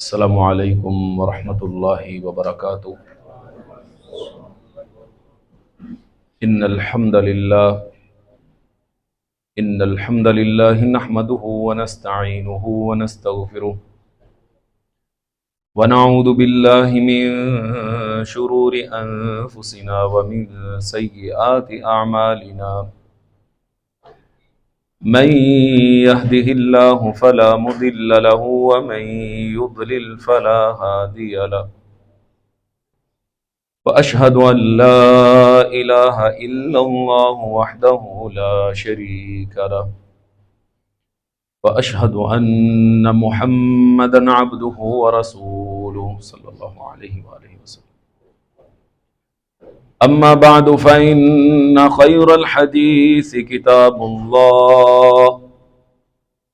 السلام علیکم ورحمۃ اللہ وبرکاتہ۔ ان الحمد للہ نحمده ونستعینه ونستغفره ونعوذ باللہ من شرور انفسنا ومن سیئات اعمالنا، من يهده الله فلا مضل له ومن يضلل فلا هادي له، وأشهد أن لا إله إلا الله وحده لا شريك له، وأشهد أن محمدا عبده ورسوله صلى الله عليه وآله وسلم. أما بعد فإن خير الحديث كتاب الله،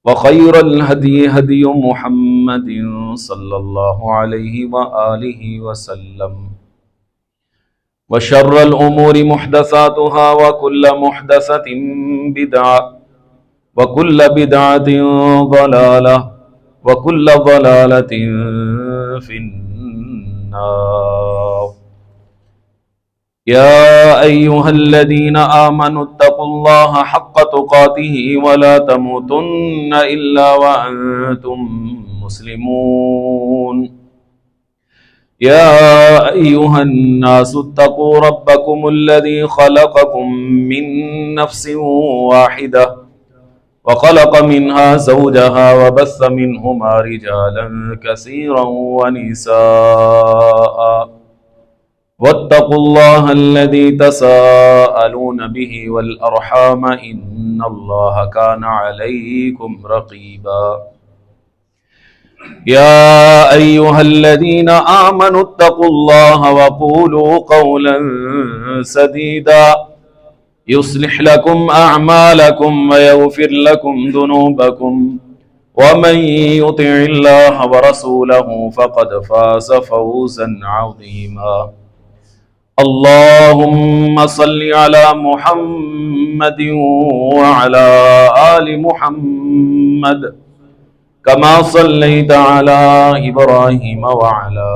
وخير الهدي هدي محمد صلى الله عليه وآله وسلم، وشر الأمور محدثاتها وكل محدثة بدعة وكل بدعة ضلالة وكل ضلالة في النار. يا أيها الذين آمنوا اتقوا الله حق تقاته ولا تموتن إلا وأنتم مسلمون. يا أيها الناس اتقوا ربكم الذي خلقكم من نفس واحدة وخلق منها زوجها وبث منهما رجالا كثيرا ونساء، واتقوا الله الذي تساءلون به والأرحام إن الله كان عليكم رقيبا. يا أيها الذين آمنوا اتقوا الله وقولوا قولا سديدا يصلح لكم أعمالكم ويغفر لكم ذنوبكم، ومن يطع الله ورسوله فقد فاز فوزا عظيما. اللهم صل على محمد وعلى آل محمد كما صليت على إبراهيم وعلى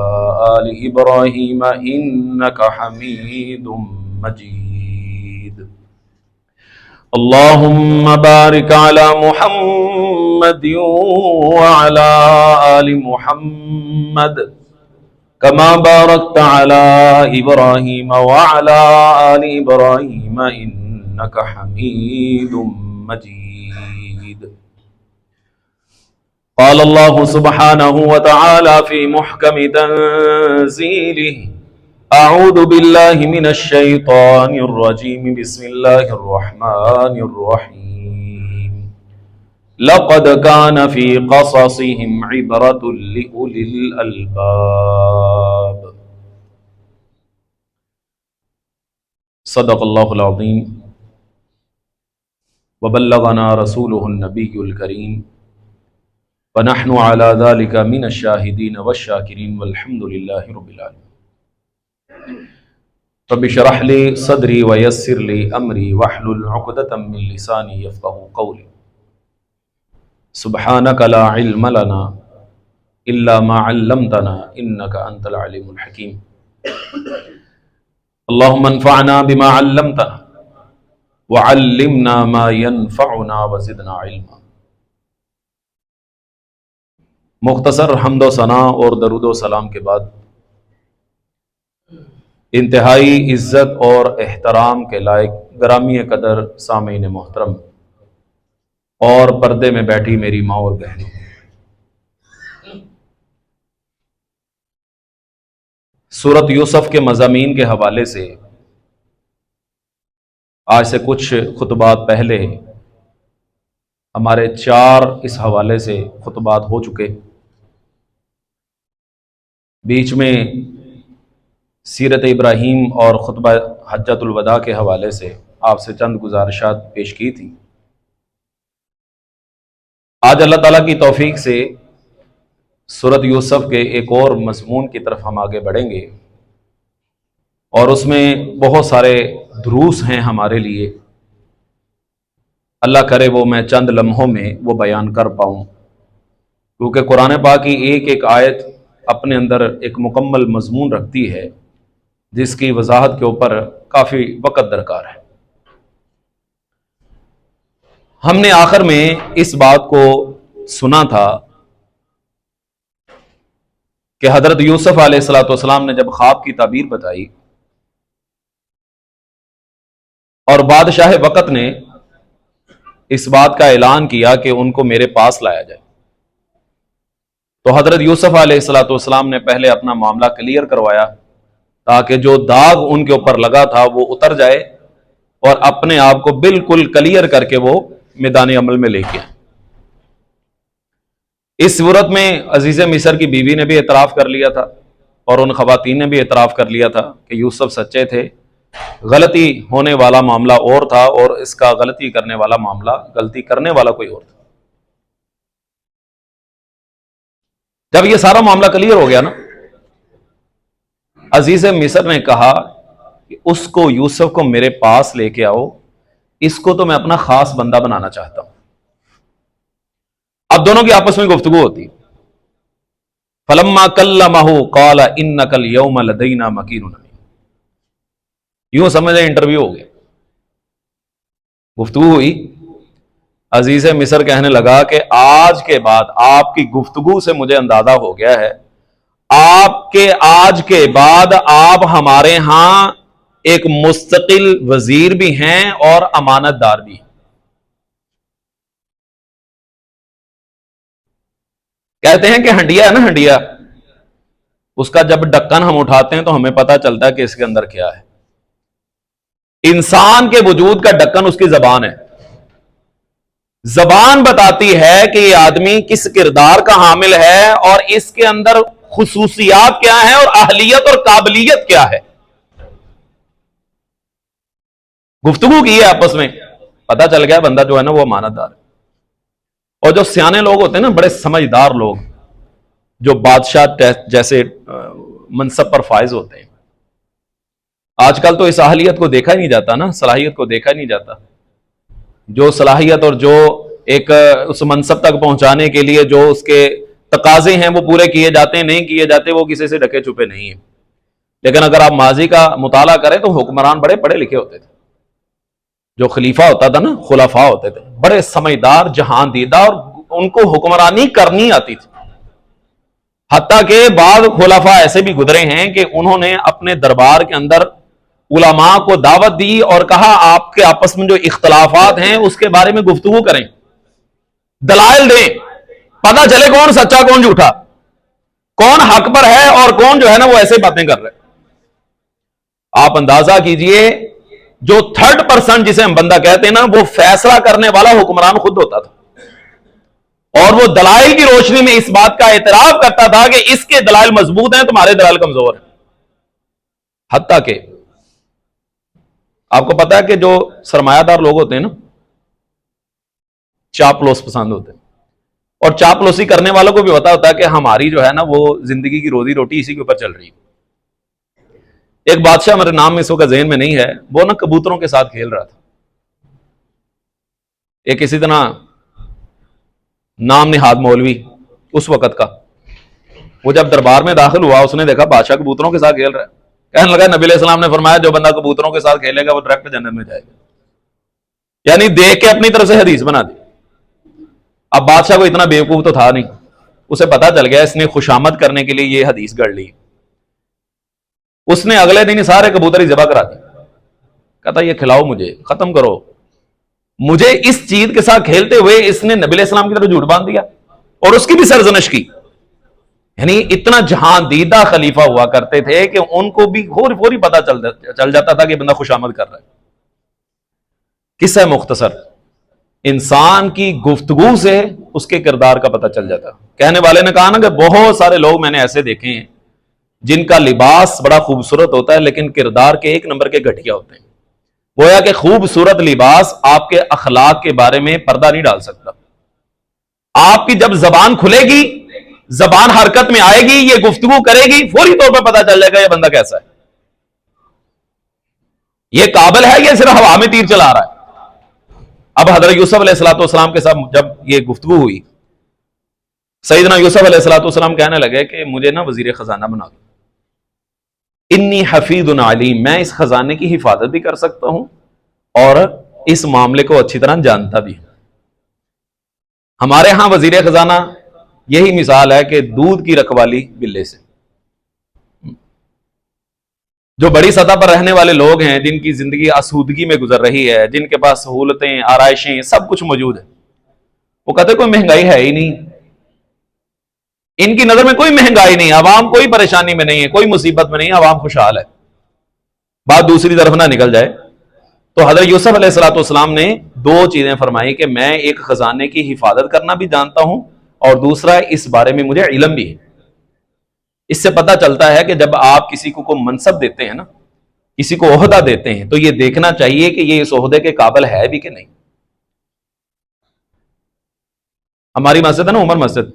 آل إبراهيم إنك حميد مجيد. اللهم بارك على محمد وعلى آل محمد كما باركت على إبراهيم وعلى آل إبراهيم إنك حميد مجيد. قال الله سبحانه وتعالى في محكم تنزيله: أعوذ بالله من الشيطان الرجيم، بسم الله الرحمن الرحيم. لقد كان في قصصهم عبرة لأولي الألباب. صدق الله العظيم وبلغنا رسوله النبي الكريم، ونحن على ذلك من الشاهدين والشاكرين والحمد لله رب العالمين. رب اشرح لي صدري ويسر لي أمري واحلل عقدة من لساني يفقهوا قولي. سبحانك لا علم لنا إلا ما علمتنا إنك أنت العليم الحكيم. اللهم انفعنا بما علمتنا وعلمنا ما ينفعنا وزدنا علما. مختصر حمد و ثنا اور درود و سلام کے بعد انتہائی عزت اور احترام کے لائق گرامی قدر سامعین محترم اور پردے میں بیٹھی میری ماں اور بہنوں، سورۃ یوسف کے مضامین کے حوالے سے آج سے کچھ خطبات پہلے ہمارے 4 اس حوالے سے خطبات ہو چکے. بیچ میں سیرت ابراہیم اور خطبہ حجۃ الوداع کے حوالے سے آپ سے چند گزارشات پیش کی تھی. آج اللہ تعالیٰ کی توفیق سے سورۃ یوسف کے ایک اور مضمون کی طرف ہم آگے بڑھیں گے، اور اس میں بہت سارے دروس ہیں ہمارے لیے. اللہ کرے وہ میں چند لمحوں میں وہ بیان کر پاؤں. کیونکہ قرآن پاک کی ایک ایک آیت اپنے اندر ایک مکمل مضمون رکھتی ہے جس کی وضاحت کے اوپر کافی وقت درکار ہے۔ ہم نے آخر میں اس بات کو سنا تھا کہ حضرت یوسف علیہ الصلوۃ والسلام نے جب خواب کی تعبیر بتائی اور بادشاہ وقت نے اس بات کا اعلان کیا کہ ان کو میرے پاس لایا جائے، تو حضرت یوسف علیہ الصلوۃ والسلام نے پہلے اپنا معاملہ کلیئر کروایا تاکہ جو داغ ان کے اوپر لگا تھا وہ اتر جائے اور اپنے آپ کو بالکل کلیئر کر کے وہ میدان عمل میں لے کے آئے۔ اس صورت میں عزیز مصر کی بیوی نے بھی اعتراف کر لیا تھا اور ان خواتین نے بھی اعتراف کر لیا تھا کہ یوسف سچے تھے، غلطی ہونے والا معاملہ اور تھا اور اس کا غلطی کرنے والا معاملہ، غلطی کرنے والا کوئی اور تھا۔ جب یہ سارا معاملہ کلیئر ہو گیا نا، عزیز مصر نے کہا کہ اس کو، یوسف کو میرے پاس لے کے آؤ، اس کو تو میں اپنا خاص بندہ بنانا چاہتا ہوں۔ اب دونوں کی آپس میں گفتگو ہوتی، فلما کلمہ قال انک اليوم لدینا مکین امین، یوں سمجھے انٹرویو ہو گیا، گفتگو ہوئی۔ عزیز مصر کہنے لگا کہ آج کے بعد آپ کی گفتگو سے مجھے اندازہ ہو گیا ہے آپ کے آج کے بعد آپ ہمارے ہاں ایک مستقل وزیر بھی ہیں اور امانت دار بھی ہیں۔ کہتے ہیں کہ ہنڈیا ہے نا، ہنڈیا، اس کا جب ڈکن ہم اٹھاتے ہیں تو ہمیں پتہ چلتا ہے کہ اس کے اندر کیا ہے۔ انسان کے وجود کا ڈکن اس کی زبان ہے۔ زبان بتاتی ہے کہ یہ آدمی کس کردار کا حامل ہے اور اس کے اندر خصوصیات کیا ہیں اور اہلیت اور قابلیت کیا ہے۔ گفتگو کی ہے آپس میں، پتہ چل گیا بندہ جو ہے نا وہ امانت دار ہے۔ اور جو سیانے لوگ ہوتے ہیں نا، بڑے سمجھدار لوگ جو بادشاہ جیسے منصب پر فائز ہوتے ہیں، آج کل تو اس اہلیت کو دیکھا ہی نہیں جاتا نا، صلاحیت کو دیکھا ہی نہیں جاتا۔ جو صلاحیت اور جو ایک اس منصب تک پہنچانے کے لیے جو اس کے تقاضے ہیں وہ پورے کیے جاتے ہیں، نہیں کیے جاتے، وہ کسی سے ڈھکے چھپے نہیں ہیں۔ لیکن اگر آپ ماضی کا مطالعہ کریں تو حکمران بڑے پڑھے لکھے ہوتے تھے۔ جو خلیفہ ہوتا تھا نا، خلفاء ہوتے تھے، بڑے سمجھدار، جہان دیدہ، اور ان کو حکمرانی کرنی آتی تھی۔ حتیٰ کہ بعض خلفاء ایسے بھی گزرے ہیں کہ انہوں نے اپنے دربار کے اندر علماء کو دعوت دی اور کہا آپ کے آپس میں جو اختلافات ہیں اس کے بارے میں گفتگو کریں، دلائل دیں، پتہ چلے کون سچا کون جھوٹا، کون حق پر ہے اور کون جو ہے نا وہ ایسے باتیں کر رہے۔ آپ اندازہ کیجئے جو تھرڈ پرسن جسے ہم بندہ کہتے ہیں نا، وہ فیصلہ کرنے والا حکمران خود ہوتا تھا، اور وہ دلائل کی روشنی میں اس بات کا اعتراف کرتا تھا کہ اس کے دلائل مضبوط ہیں، تمہارے دلائل کمزور ہیں۔ حتیٰ کہ آپ کو پتا ہے کہ جو سرمایہ دار لوگ ہوتے ہیں نا، چاپلوس پسند ہوتے ہیں، اور چاپلوسی کرنے والوں کو بھی پتا ہوتا ہے کہ ہماری جو ہے نا وہ زندگی کی روزی روٹی اسی کے اوپر چل رہی ہے۔ ایک بادشاہ، میرے نام اس وقت ذہن میں نہیں ہے، وہ نا کبوتروں کے ساتھ کھیل رہا تھا۔ ایک اسی طرح نام نہاد مولوی اس وقت کا، وہ جب دربار میں داخل ہوا اس نے دیکھا بادشاہ کبوتروں کے ساتھ کھیل رہا ہے، کہنے لگا نبی علیہ السلام نے فرمایا جو بندہ کبوتروں کے ساتھ کھیلے گا وہ ڈائریکٹ جنت میں جائے گا، یعنی دیکھ کے اپنی طرف سے حدیث بنا دی۔ اب بادشاہ کو اتنا بیوقوف تو تھا نہیں، اسے پتا چل گیا اس نے خوشامد کرنے کے لیے یہ حدیث گڑھ لی۔ اس نے اگلے دن سارے کبوتر ہی ذبح کرا دی، کہتا یہ کھلاؤ مجھے، ختم کرو مجھے۔ اس چیز کے ساتھ کھیلتے ہوئے اس نے نبی علیہ السلام کی طرف جھوٹ باندھ دیا اور اس کی بھی سرزنش کی۔ یعنی اتنا جہان دیدہ خلیفہ ہوا کرتے تھے کہ ان کو بھی فوری پتا چل جاتا تھا کہ بندہ خوشامد کر رہا ہے۔ قصہ مختصر، انسان کی گفتگو سے اس کے کردار کا پتہ چل جاتا۔ کہنے والے نے کہا نا کہ بہت سارے لوگ میں نے ایسے دیکھے ہیں جن کا لباس بڑا خوبصورت ہوتا ہے لیکن کردار کے ایک نمبر کے گھٹیا ہوتے ہیں۔ گویا کہ خوبصورت لباس آپ کے اخلاق کے بارے میں پردہ نہیں ڈال سکتا۔ آپ کی جب زبان کھلے گی، زبان حرکت میں آئے گی، یہ گفتگو کرے گی، فوری طور پر پتا چل جائے گا یہ بندہ کیسا ہے، یہ قابل ہے، یہ صرف ہوا میں تیر چلا رہا ہے۔ اب حضرت یوسف علیہ الصلوۃ والسلام کے ساتھ جب یہ گفتگو ہوئی سیدنا یوسف علیہ الصلوۃ والسلام کہنے لگے کہ مجھے نا وزیر خزانہ بنا دو، انی حفیظ علیم، میں اس خزانے کی حفاظت بھی کر سکتا ہوں اور اس معاملے کو اچھی طرح جانتا بھی ہوں۔ ہمارے ہاں وزیر خزانہ یہی مثال ہے کہ دودھ کی رکھوالی بلے سے۔ جو بڑی سطح پر رہنے والے لوگ ہیں، جن کی زندگی آسودگی میں گزر رہی ہے، جن کے پاس سہولتیں، آرائشیں، سب کچھ موجود ہے، وہ کہتے کوئی مہنگائی ہے ہی نہیں، ان کی نظر میں کوئی مہنگائی نہیں، عوام کوئی پریشانی میں نہیں ہے، کوئی مصیبت میں نہیں ہے، عوام خوشحال ہے۔ بات دوسری طرف نہ نکل جائے تو حضرت یوسف علیہ الصلوۃ والسلام نے دو چیزیں فرمائی کہ میں ایک خزانے کی حفاظت کرنا بھی جانتا ہوں، اور دوسرا اس بارے میں مجھے علم بھی ہے۔ اس سے پتہ چلتا ہے کہ جب آپ کسی کو کوئی منصب دیتے ہیں نا، کسی کو عہدہ دیتے ہیں، تو یہ دیکھنا چاہیے کہ یہ اس عہدے کے قابل ہے بھی کہ نہیں۔ ہماری مسجد ہے نا، عمر مسجد،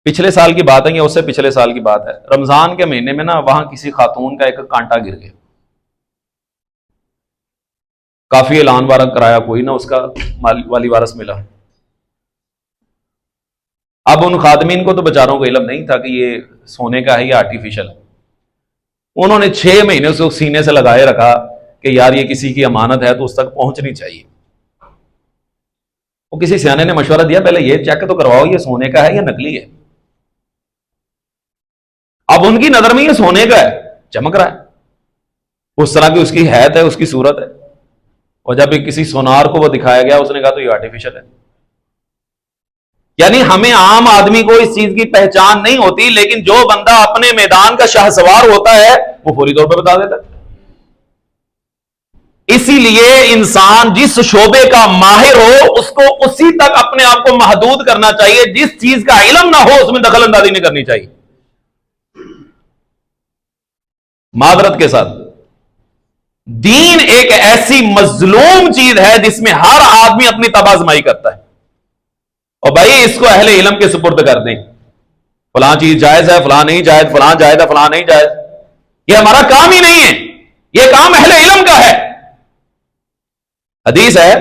پچھلے سال کی بات ہے یا اس سے پچھلے سال کی بات ہے، رمضان کے مہینے میں نا وہاں کسی خاتون کا ایک کانٹا گر گیا، کافی اعلان وارن کرایا، کوئی نہ اس کا والی وارث ملا۔ اب ان خادمین کو تو بیچاروں کو علم نہیں تھا کہ یہ سونے کا ہے یا آرٹیفیشل ہے، انہوں نے 6 مہینے سے سینے سے لگائے رکھا کہ یار یہ کسی کی امانت ہے تو اس تک پہنچنی چاہیے۔ وہ کسی سیانے نے مشورہ دیا پہلے یہ چیک تو کرواؤ یہ سونے کا ہے یا نکلی ہے۔ اب ان کی نظر میں یہ سونے کا ہے، چمک رہا ہے، اس طرح کی اس کی حیت ہے، اس کی صورت ہے، اور جب کسی سونار کو وہ دکھایا گیا اس نے کہا تو یہ آرٹیفیشل ہے۔ یعنی ہمیں عام آدمی کو اس چیز کی پہچان نہیں ہوتی، لیکن جو بندہ اپنے میدان کا شاہ سوار ہوتا ہے وہ فوری طور پہ بتا دیتا ہے۔ اسی لیے انسان جس شعبے کا ماہر ہو اس کو اسی تک اپنے آپ کو محدود کرنا چاہیے، جس چیز کا علم نہ ہو اس میں دخل اندازی نہیں کرنی چاہیے۔ معذرت کے ساتھ دین ایک ایسی مظلوم چیز ہے جس میں ہر آدمی اپنی تباہ آزمائی کرتا ہے، اور بھائی اس کو اہل علم کے سپرد کر دیں، فلاں چیز جائز ہے، فلاں نہیں جائز، فلاں جائز ہے، فلاں نہیں جائز، یہ ہمارا کام ہی نہیں ہے، یہ کام اہل علم کا ہے۔ حدیث ہے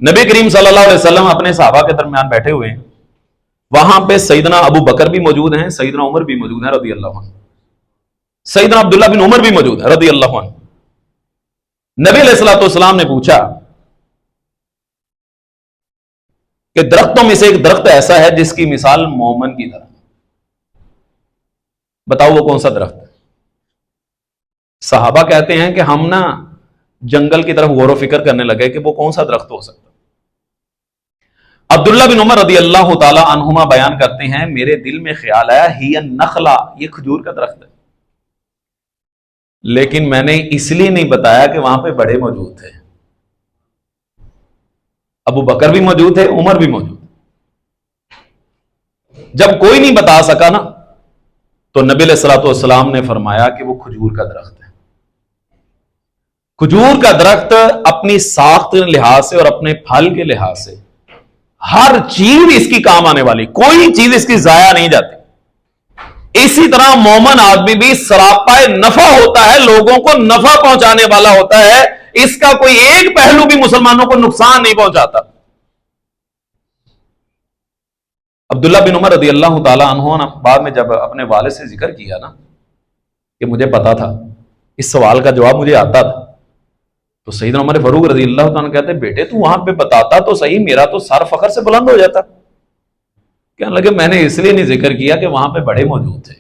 نبی کریم صلی اللہ علیہ وسلم اپنے صحابہ کے درمیان بیٹھے ہوئے ہیں، وہاں پہ سیدنا ابو بکر بھی موجود ہیں، سیدنا عمر بھی موجود ہیں رضی اللہ عنہ، سیدنا عبداللہ بن عمر بھی موجود ہیں رضی اللہ عنہ۔ نبی علیہ الصلوۃ والسلام نے پوچھا کہ درختوں میں سے ایک درخت ایسا ہے جس کی مثال مومن کی طرح، بتاؤ وہ کون سا درخت ہے؟ صحابہ کہتے ہیں کہ ہم نا جنگل کی طرف غور و فکر کرنے لگے کہ وہ کون سا درخت ہو سکتا۔ عبداللہ بن عمر رضی اللہ تعالی عنہما بیان کرتے ہیں میرے دل میں خیال آیا ہی النخلا، یہ کھجور کا درخت ہے، لیکن میں نے اس لیے نہیں بتایا کہ وہاں پہ بڑے موجود تھے، ابو بکر بھی موجود تھے، عمر بھی موجود تھے۔ جب کوئی نہیں بتا سکا نا تو نبی علیہ الصلوۃ والسلام نے فرمایا کہ وہ کھجور کا درخت ہے۔ کھجور کا درخت اپنی ساخت کے لحاظ سے اور اپنے پھل کے لحاظ سے ہر چیز اس کی کام آنے والی، کوئی چیز اس کی ضائع نہیں جاتی۔ اسی طرح مومن آدمی بھی سراپا نفع ہوتا ہے، لوگوں کو نفع پہنچانے والا ہوتا ہے، اس کا کوئی ایک پہلو بھی مسلمانوں کو نقصان نہیں پہنچاتا۔ عبداللہ بن عمر رضی اللہ تعالی عنہ نے بعد میں جب اپنے والد سے ذکر کیا نا کہ مجھے پتا تھا، اس سوال کا جواب مجھے آتا تھا، تو سیدنا عمر فاروق رضی اللہ تعالیٰ کہتے ہیں بیٹے تو وہاں پہ بتاتا تو صحیح، میرا تو سر فخر سے بلند ہو جاتا۔ کہنے لگے میں نے اس لیے نہیں ذکر کیا کہ وہاں پہ بڑے موجود تھے،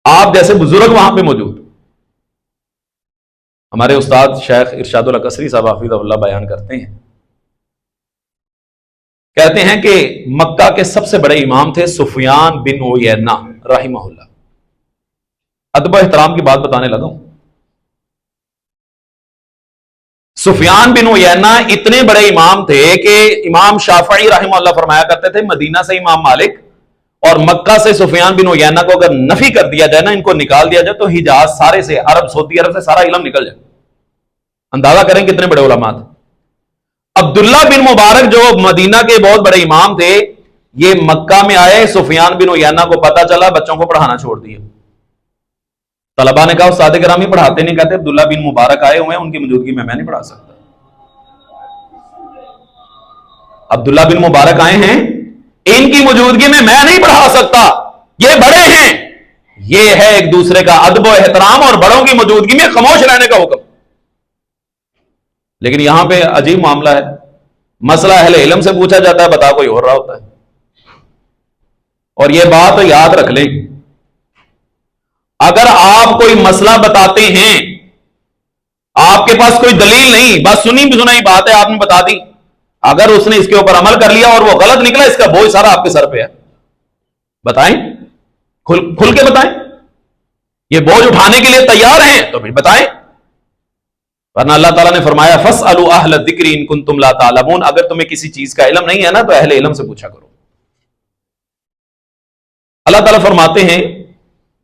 آپ جیسے بزرگ وہاں پہ موجود۔ ہمارے استاد شیخ ارشاد القصری صاحب حفظہ اللہ بیان کرتے ہیں، کہتے ہیں کہ مکہ کے سب سے بڑے امام تھے سفیان بن عیینہ رحمہ اللہ۔ ادب و احترام کی بات بتانے لگا ہوں۔ سفیان بن عیینہ اتنے بڑے امام تھے کہ امام شافعی رحمہ اللہ فرمایا کرتے تھے مدینہ سے امام مالک اور مکہ سے سفیان بن عیینہ کو اگر نفی کر دیا جائے نا، ان کو نکال دیا جائے، تو حجاز سارے سے، عرب سعودی عرب سے سارا علم نکل جائے۔ اندازہ کریں کتنے بڑے علماء تھے۔ عبداللہ بن مبارک جو مدینہ کے بہت بڑے امام تھے، یہ مکہ میں آئے، سفیان بن عیینہ کو پتا چلا، بچوں کو پڑھانا چھوڑ دیا۔ طلباء نے کہا استاد گرامی پڑھاتے نہیں، کہتے عبداللہ بن مبارک آئے ہوئے ہیں، ان کی موجودگی میں نہیں پڑھا سکتا۔ عبداللہ بن مبارک آئے ہیں، ان کی موجودگی میں میں نہیں پڑھا سکتا، یہ بڑے ہیں، یہ ہے ایک دوسرے کا ادب و احترام اور بڑوں کی موجودگی میں خاموش رہنے کا حکم۔ لیکن یہاں پہ عجیب معاملہ ہے، مسئلہ اہل علم سے پوچھا جاتا ہے، بتا کوئی اور رہا ہوتا ہے۔ اور یہ بات یاد رکھ لیں، اگر آپ کوئی مسئلہ بتاتے ہیں، آپ کے پاس کوئی دلیل نہیں، بس سنی بھی سنائی بات ہے آپ نے بتا دی، اگر اس نے اس کے اوپر عمل کر لیا اور وہ غلط نکلا، اس کا بوجھ سارا آپ کے سر پہ ہے۔ بتائیں، کھل کے بتائیں، یہ بوجھ اٹھانے کے لیے تیار ہیں تو پھر بتائیں۔ ورنہ اللہ تعالیٰ نے فرمایا فَاسْأَلُوا أَهْلَ الذِّكْرِ إِن كُنتُمْ لَا تَعْلَمُونَ، اگر تمہیں کسی چیز کا علم نہیں ہے نا تو اہل علم سے پوچھا کرو۔ اللہ تعالیٰ فرماتے ہیں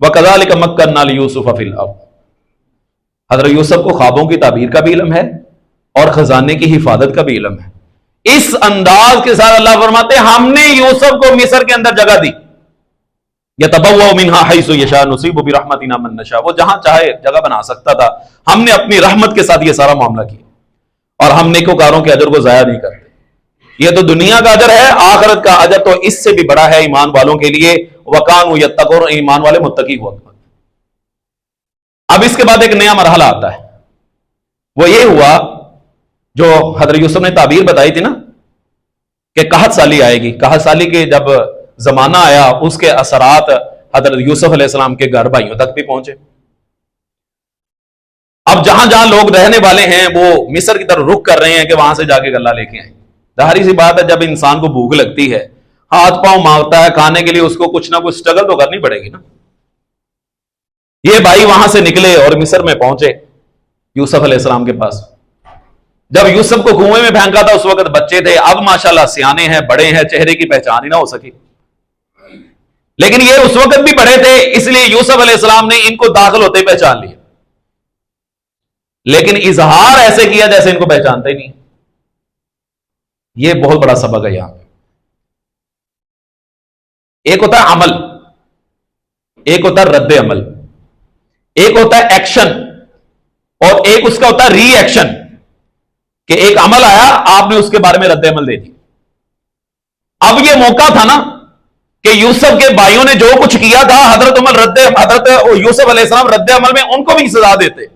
وَكَذَلِكَ مَكَّنَّا لِيُوسُفَ فِي الْأَرْضِ، حضرت یوسف کو خوابوں کی تعبیر کا بھی علم ہے اور خزانے کی حفاظت کا بھی علم ہے۔ اس انداز کے ساتھ اللہ فرماتے ہیں ہم نے یوسف کو مصر کے اندر جگہ دی، یتبوأ منہا حیث یشاء نصیب برحمتنا من نشاء، وہ جہاں چاہے جگہ بنا سکتا تھا، ہم نے اپنی رحمت کے ساتھ یہ سارا معاملہ کیا، اور ہم نیکوکاروں کے اجر کو ضائع نہیں کرتے۔ یہ تو دنیا کا اجر ہے، آخرت کا اجر تو اس سے بھی بڑا ہے ایمان والوں کے لیے، وَكَانُوا يَتَّقُونَ، ایمان والے متقی ہوا۔ اب اس کے بعد ایک نیا مرحلہ آتا ہے، وہ یہ ہوا جو حضرت یوسف نے تعبیر بتائی تھی نا کہ قحط سالی آئے گی، قحط سالی کے جب زمانہ آیا اس کے اثرات حضرت یوسف علیہ السلام کے گھر بھائیوں تک بھی پہنچے۔ اب جہاں جہاں لوگ رہنے والے ہیں وہ مصر کی طرف رخ کر رہے ہیں کہ وہاں سے جا کے غلہ لے کے آئیں۔ ظاہری سی بات ہے، جب انسان کو بھوک لگتی ہے، ہاتھ پاؤں مانگتا ہے، کھانے کے لیے اس کو کچھ نہ کچھ سٹرگل تو کرنی پڑے گی نا۔ یہ بھائی وہاں سے نکلے اور مصر میں پہنچے یوسف علیہ السلام کے پاس۔ جب یوسف کو کنویں میں پھینکا تھا اس وقت بچے تھے، اب ماشاءاللہ سیانے ہیں، بڑے ہیں، چہرے کی پہچان ہی نہ ہو سکی، لیکن یہ اس وقت بھی بڑے تھے، اس لیے یوسف علیہ السلام نے ان کو داخل ہوتے پہچان لیا، لیکن اظہار ایسے کیا جیسے ان کو پہچانتے نہیں۔ یہ بہت بڑا سبق ہے یہاں پہ۔ ایک ہوتا ہے عمل، ایک ہوتا ہے رد عمل، ایک ہوتا ہے ایکشن، اور ایک اس کا ہوتا ہے ری ایکشن، کہ ایک عمل آیا آپ نے اس کے بارے میں رد عمل دے دی۔ اب یہ موقع تھا نا کہ یوسف کے بھائیوں نے جو کچھ کیا تھا، حضرت یوسف علیہ السلام رد عمل میں ان کو بھی سزا دیتے،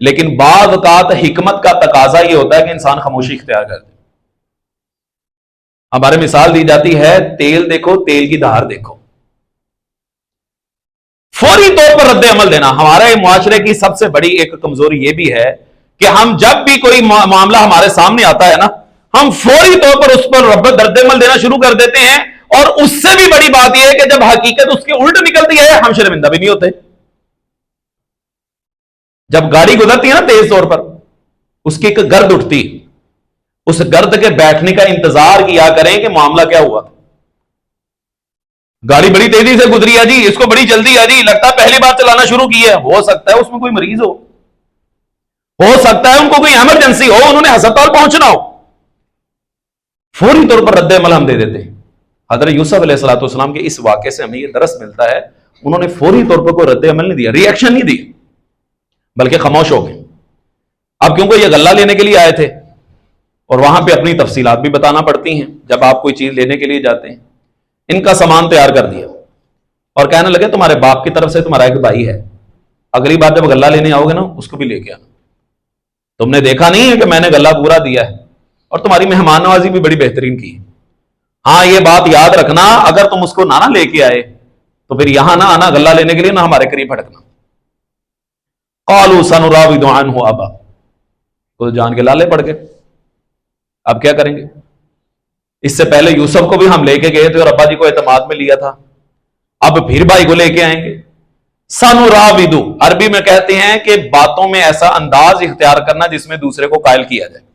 لیکن بعض اوقات حکمت کا تقاضا یہ ہوتا ہے کہ انسان خاموشی اختیار کر دے۔ ہمارے مثال دی جاتی ہے، تیل دیکھو، تیل کی دھار دیکھو، فوری طور پر رد عمل دینا ہمارے معاشرے کی سب سے بڑی ایک کمزوری یہ بھی ہے کہ ہم جب بھی کوئی معاملہ ہمارے سامنے آتا ہے نا، ہم فوری طور پر اس پر رد عمل دینا شروع کر دیتے ہیں، اور اس سے بھی بڑی بات یہ ہے کہ جب حقیقت اس کے الٹ نکلتی ہے ہم شرمندہ بھی نہیں ہوتے۔ جب گاڑی گزرتی ہے نا تیز طور پر، اس کی ایک گرد اٹھتی، اس گرد کے بیٹھنے کا انتظار کیا کریں کہ معاملہ کیا ہوا۔ گاڑی بڑی تیزی سے گزری ہے جی، اس کو بڑی جلدی ہے جی، لگتا ہے پہلی بار چلانا شروع کی ہے، ہو سکتا ہے اس میں کوئی مریض ہو سکتا ہے ان کو کوئی ایمرجنسی ہو، انہوں نے ہسپتال پہنچنا ہو، فوری طور پر رد عمل ہم دے دیتے ہیں۔ حضرت یوسف علیہ السلام کے اس واقعے سے ہمیں یہ درس ملتا ہے، انہوں نے فوری طور پر کوئی رد عمل نہیں دیا، ری ایکشن نہیں دیا، بلکہ خاموش ہو گئے۔ اب کیونکہ یہ غلہ لینے کے لیے آئے تھے اور وہاں پہ اپنی تفصیلات بھی بتانا پڑتی ہیں، جب آپ کوئی چیز لینے کے لیے جاتے ہیں، ان کا سامان تیار کر دیا اور کہنے لگے تمہارے باپ کی طرف سے تمہارا ایک بھائی ہے، اگلی بار جب غلہ لینے آؤ گے نا اس کو بھی لے کے آنا، تم نے دیکھا نہیں ہے کہ میں نے غلہ پورا دیا ہے اور تمہاری مہمان نوازی بھی بڑی بہترین کی۔ ہاں یہ بات یاد رکھنا، اگر تم اس کو نہ لے کے آئے تو پھر یہاں نہ آنا غلہ لینے کے لیے، نہ ہمارے قریب بھٹکنا۔ قالوا سنراود عنہ ابا، تو جان کے لالے پڑ گئے، اب کیا کریں گے؟ اس سے پہلے یوسف کو بھی ہم لے کے گئے تھے اور ابا جی کو اعتماد میں لیا تھا، اب پھر بھائی کو لے کے آئیں گے۔ سنراود، عربی میں کہتے ہیں کہ باتوں میں ایسا انداز اختیار کرنا جس میں دوسرے کو قائل کیا جائے۔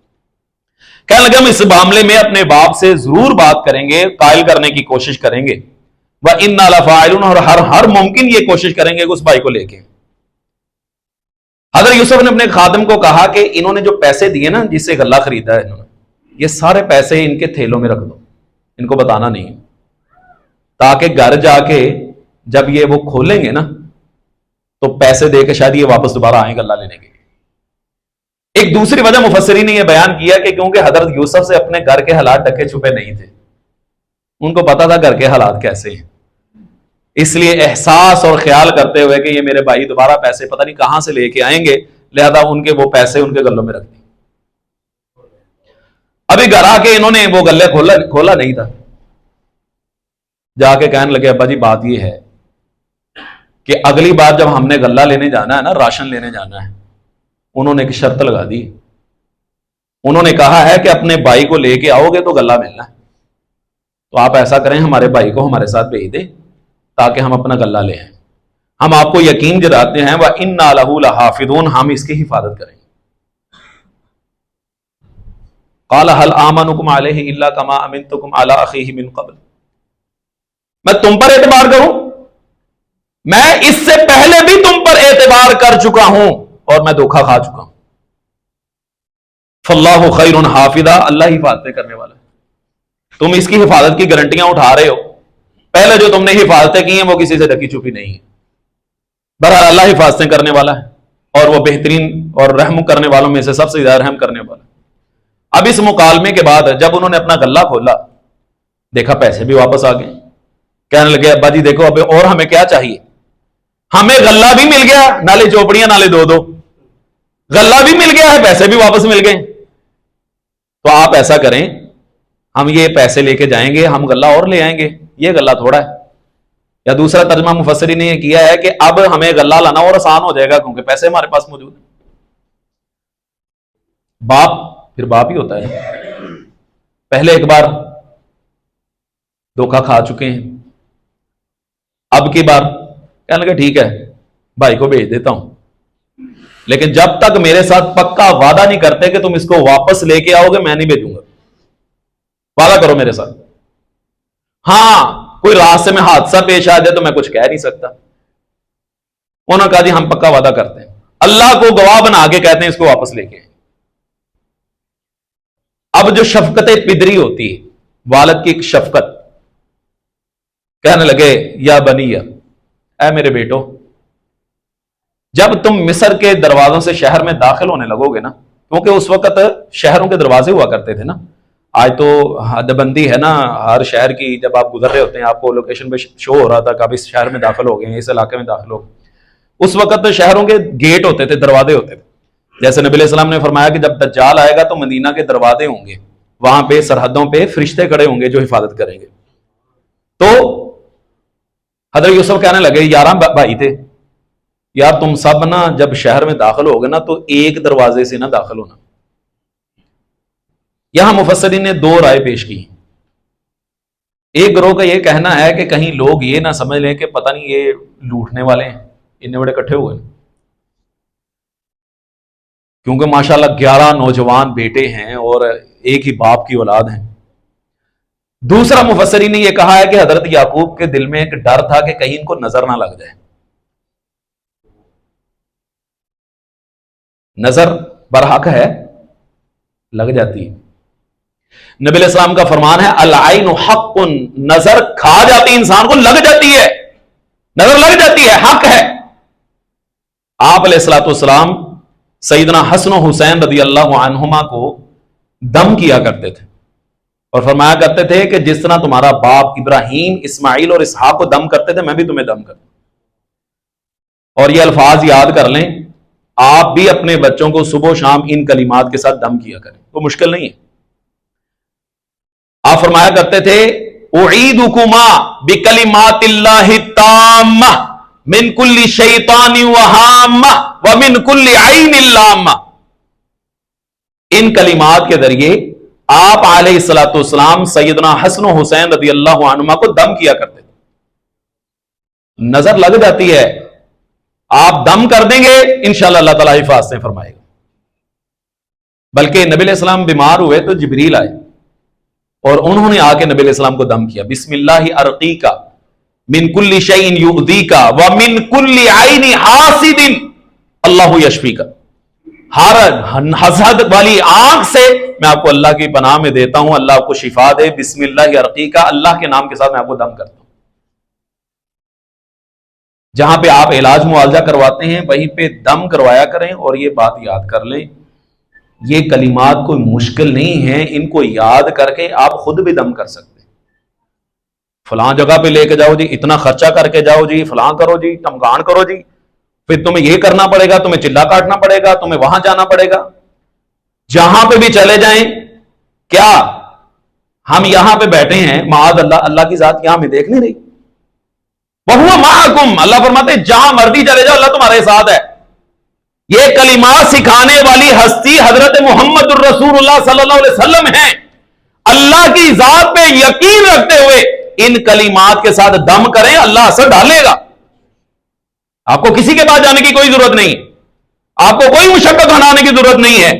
کہنے لگے ہم اس معاملے میں اپنے باپ سے ضرور بات کریں گے، قائل کرنے کی کوشش کریں گے، وَإِنَّا لَفَاعِلُونَ، اور ہر ممکن یہ کوشش کریں گے کہ اس بھائی کو لے کے۔ حضرت یوسف نے اپنے خادم کو کہا کہ انہوں نے جو پیسے دیے نا، جس سے غلہ خریدا ہے انہوں نے، یہ سارے پیسے ان کے تھیلوں میں رکھ دو، ان کو بتانا نہیں، تاکہ گھر جا کے جب یہ وہ کھولیں گے نا تو پیسے دے کے شاید یہ واپس دوبارہ آئیں غلہ لینے کے لیے۔ ایک دوسری وجہ مفسرین نے یہ بیان کیا کہ کیونکہ حضرت یوسف سے اپنے گھر کے حالات ڈکے چھپے نہیں تھے، ان کو پتا تھا گھر کے حالات کیسے ہیں، اس لیے احساس اور خیال کرتے ہوئے کہ یہ میرے بھائی دوبارہ پیسے پتہ نہیں کہاں سے لے کے آئیں گے، لہذا ان کے وہ پیسے ان کے گلوں میں رکھ دی۔ ابھی گھر آ کے انہوں نے وہ گلے کھولا نہیں تھا، جا کے کہنے لگے ابا جی بات یہ ہے کہ اگلی بار جب ہم نے غلہ لینے جانا ہے نا، راشن لینے جانا ہے، انہوں نے ایک شرط لگا دی، انہوں نے کہا ہے کہ اپنے بھائی کو لے کے آؤ گے تو غلہ ملنا ہے، تو آپ ایسا کریں ہمارے بھائی کو ہمارے ساتھ بھیج دیں تاکہ ہم اپنا غلہ لے آئیں، ہم آپ کو یقین دلاتے ہیں وَإِنَّا لَهُ لَحَافِظُونَ، ہم اس کی حفاظت کریں گے۔ قَالَ هَلْ آمَنُكُمْ عَلَيْهِ إِلَّا كَمَا أَمِنْتُكُمْ عَلَىٰ أَخِيهِ مِنْ قَبْلِ، میں تم پر اعتبار کروں، میں اس سے پہلے بھی تم پر اعتبار کر چکا ہوں اور میں دھوکہ کھا چکا ہوں۔ فَاللَّهُ خَيْرٌ حَافِظًا، اللہ حفاظتیں کرنے والا ہے، تم اس کی حفاظت کی گارنٹیاں اٹھا رہے ہو، پہلے جو تم نے حفاظتیں کی ہیں وہ کسی سے ڈکی چھپی نہیں ہے، بہرحال اللہ حفاظتیں کرنے والا ہے اور وہ بہترین اور رحم کرنے والوں میں سے سب سے زیادہ رحم کرنے والا ہے۔ اب اس مکالمے کے بعد جب انہوں نے اپنا غلہ کھولا، دیکھا پیسے بھی واپس آ گئے، کہنے لگے ابا جی دیکھو اب اور ہمیں کیا چاہیے، ہمیں غلہ بھی مل گیا، نالے چوپڑیاں نالے دو غلہ بھی مل گیا ہے، پیسے بھی واپس مل گئے، تو آپ ایسا کریں ہم یہ پیسے لے کے جائیں گے، ہم غلہ اور لے آئیں گے، یہ غلہ تھوڑا ہے۔ یا دوسرا ترجمہ مفسرین نے یہ کیا ہے کہ اب ہمیں غلہ لانا اور آسان ہو جائے گا کیونکہ پیسے ہمارے پاس موجود ہیں۔ باپ پھر باپ ہی ہوتا ہے، پہلے ایک بار دھوکہ کھا چکے ہیں، اب کی بار کہنے لگا ٹھیک ہے بھائی کو بھیج دیتا ہوں، لیکن جب تک میرے ساتھ پکا وعدہ نہیں کرتے کہ تم اس کو واپس لے کے آؤ گے میں نہیں بھیجوں گا، وعدہ کرو میرے ساتھ، ہاں کوئی راستے میں حادثہ پیش آ جائے تو میں کچھ کہہ نہیں سکتا۔ انہوں نے کہا جی ہم پکا وعدہ کرتے ہیں، اللہ کو گواہ بنا کے کہتے ہیں اس کو واپس لے کے۔ اب جو شفقت پدری ہوتی ہے، والد کی ایک شفقت، کہنے لگے یا بنی اے میرے بیٹو، جب تم مصر کے دروازوں سے شہر میں داخل ہونے لگو گے نا، کیونکہ اس وقت شہروں کے دروازے ہوا کرتے تھے نا، آج تو حد بندی ہے نا ہر شہر کی، جب آپ گزر رہے ہوتے ہیں آپ کو لوکیشن پہ شو ہو رہا تھا کہ آپ اس شہر میں داخل ہو گئے ہیں، اس علاقے میں داخل ہو گئے۔ اس وقت شہروں کے گیٹ ہوتے تھے، دروازے ہوتے تھے، جیسے نبی علیہ السلام نے فرمایا کہ جب دجال آئے گا تو مدینہ کے دروازے ہوں گے، وہاں پہ سرحدوں پہ فرشتے کھڑے ہوں گے جو حفاظت کریں گے۔ تو حضرت یوسف کہنے لگے 11 بھائی تھے، یار تم سب نا جب شہر میں داخل ہوگے نا تو ایک دروازے سے نہ داخل ہونا۔ یہاں مفسرین نے 2 رائے پیش کی، ایک گروہ کا یہ کہنا ہے کہ کہیں لوگ یہ نہ سمجھ لیں کہ پتہ نہیں یہ لوٹنے والے ہیں، اتنے بڑے اکٹھے ہوئے، کیونکہ ماشاءاللہ 11 نوجوان بیٹے ہیں اور ایک ہی باپ کی اولاد ہیں۔ دوسرا مفسرین نے یہ کہا ہے کہ حضرت یعقوب کے دل میں ایک ڈر تھا کہ کہیں ان کو نظر نہ لگ جائے، نظر برحق ہے لگ جاتی ہے، نبی علیہ السلام کا فرمان ہے العین حق، نظر کھا جاتی انسان کو، لگ جاتی ہے، نظر لگ جاتی ہے، حق ہے۔ آپ علیہ الصلوۃ والسلام سیدنا حسن و حسین رضی اللہ عنہما کو دم کیا کرتے تھے اور فرمایا کرتے تھے کہ جس طرح تمہارا باپ ابراہیم اسماعیل اور اسحاق کو دم کرتے تھے میں بھی تمہیں دم کرتا ہوں۔ اور یہ الفاظ یاد کر لیں، آپ بھی اپنے بچوں کو صبح و شام ان کلمات کے ساتھ دم کیا کریں، وہ مشکل نہیں ہے۔ آپ فرمایا کرتے تھے اعیدکما بکلمات اللہ التامہ من کل شیطان وہامہ ومن کل عین لامہ، ان کلمات کے ذریعے آپ علیہ الصلوۃ والسلام سیدنا حسن و حسین رضی اللہ عنہما کو دم کیا کرتے تھے، نظر لگ جاتی ہے، آپ دم کر دیں گے انشاءاللہ اللہ تعالیٰ حفاظتیں فرمائے گا۔ بلکہ نبی علیہ السلام بیمار ہوئے تو جبریل آئے اور انہوں نے آ کے نبی علیہ السلام کو دم کیا، بسم اللہ ارقیکا من کل شیء یؤذیکا ومن کل عین حاسد اللہ یشفیکا، ہر حسد والی آنکھ سے میں آپ کو اللہ کی پناہ میں دیتا ہوں، اللہ آپ کو شفا دے، بسم اللہ ارقیکا، اللہ کے نام کے ساتھ میں آپ کو دم کرتا ہوں۔ جہاں پہ آپ علاج معالجہ کرواتے ہیں وہیں پہ دم کروایا کریں، اور یہ بات یاد کر لیں یہ کلمات کوئی مشکل نہیں ہیں، ان کو یاد کر کے آپ خود بھی دم کر سکتے ہیں۔ فلاں جگہ پہ لے کے جاؤ جی، اتنا خرچہ کر کے جاؤ جی، فلاں کرو جی، ٹمکان کرو جی، پھر تمہیں یہ کرنا پڑے گا، تمہیں چلا کاٹنا پڑے گا، تمہیں وہاں جانا پڑے گا۔ جہاں پہ بھی چلے جائیں، کیا ہم یہاں پہ بیٹھے ہیں، معاذ اللہ، اللہ کی ذات یہاں ہمیں دیکھ نہیں رہی؟ وَهُوَ مَعَكُمْ، اللہ فرماتے ہیں جہاں مرضی چلے جاؤ اللہ تمہارے ساتھ ہے۔ یہ کلمات سکھانے والی ہستی حضرت محمد الرسول اللہ صلی اللہ علیہ وسلم ہیں۔ اللہ کی ذات پہ یقین رکھتے ہوئے ان کلمات کے ساتھ دم کریں، اللہ اثر ڈالے گا۔ آپ کو کسی کے پاس جانے کی کوئی ضرورت نہیں، آپ کو کوئی مشقت اٹھانے کی ضرورت نہیں ہے۔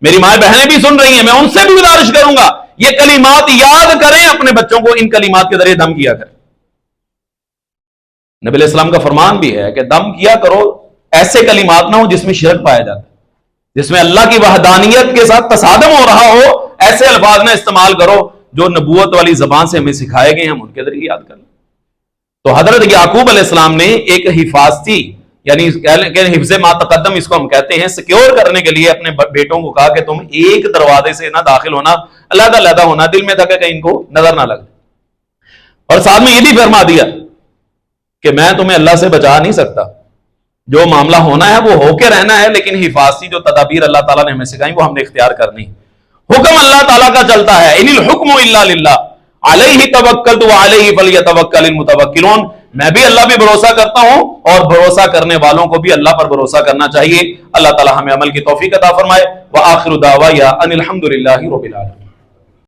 میری مائیں بہنیں بھی سن رہی ہیں، میں ان سے بھی گزارش کروں گا یہ کلمات یاد کریں، اپنے بچوں کو ان کلمات کے ذریعے دم کیا کریں۔ نبی علیہ السلام کا فرمان بھی ہے کہ دم کیا کرو ایسے کلمات نہ ہو جس میں شرک پایا جاتا ہے، جس میں اللہ کی وحدانیت کے ساتھ تصادم ہو رہا ہو، ایسے الفاظ نہ استعمال کرو جو نبوت والی زبان سے ہمیں سکھائے گئے، ہم ان کے ذریعے یاد کر لیں۔ تو حضرت یعقوب علیہ السلام نے ایک حفاظتی، یعنی حفظ ما تقدم اس کو ہم کہتے ہیں، سیکیور کرنے کے لیے اپنے بیٹوں کو کہا کہ تم ایک دروازے سے نہ داخل ہونا، علیحدہ علیحدہ ہونا، دل میں تھا کہ ان کو نظر نہ لگے، اور ساتھ میں یہ بھی فرما دیا کہ میں تمہیں اللہ سے بچا نہیں سکتا، جو معاملہ ہونا ہے وہ ہو کے رہنا ہے، لیکن حفاظتی جو تدابیر اللہ تعالیٰ نے ہمیں سکھائیں وہ ہم نے اختیار کرنی۔ حکم اللہ تعالیٰ کا چلتا ہے، ان الحکم الا للہ علیہ توکلت وعلیہ فلیتوکل المتوکلون، میں بھی اللہ پہ بھروسہ کرتا ہوں اور بھروسہ کرنے والوں کو بھی اللہ پر بھروسہ کرنا چاہیے۔ اللہ تعالیٰ ہمیں عمل کی توفیق عطا فرمائے۔ وآخر دعوایا ان الحمد للہ رب العالمین۔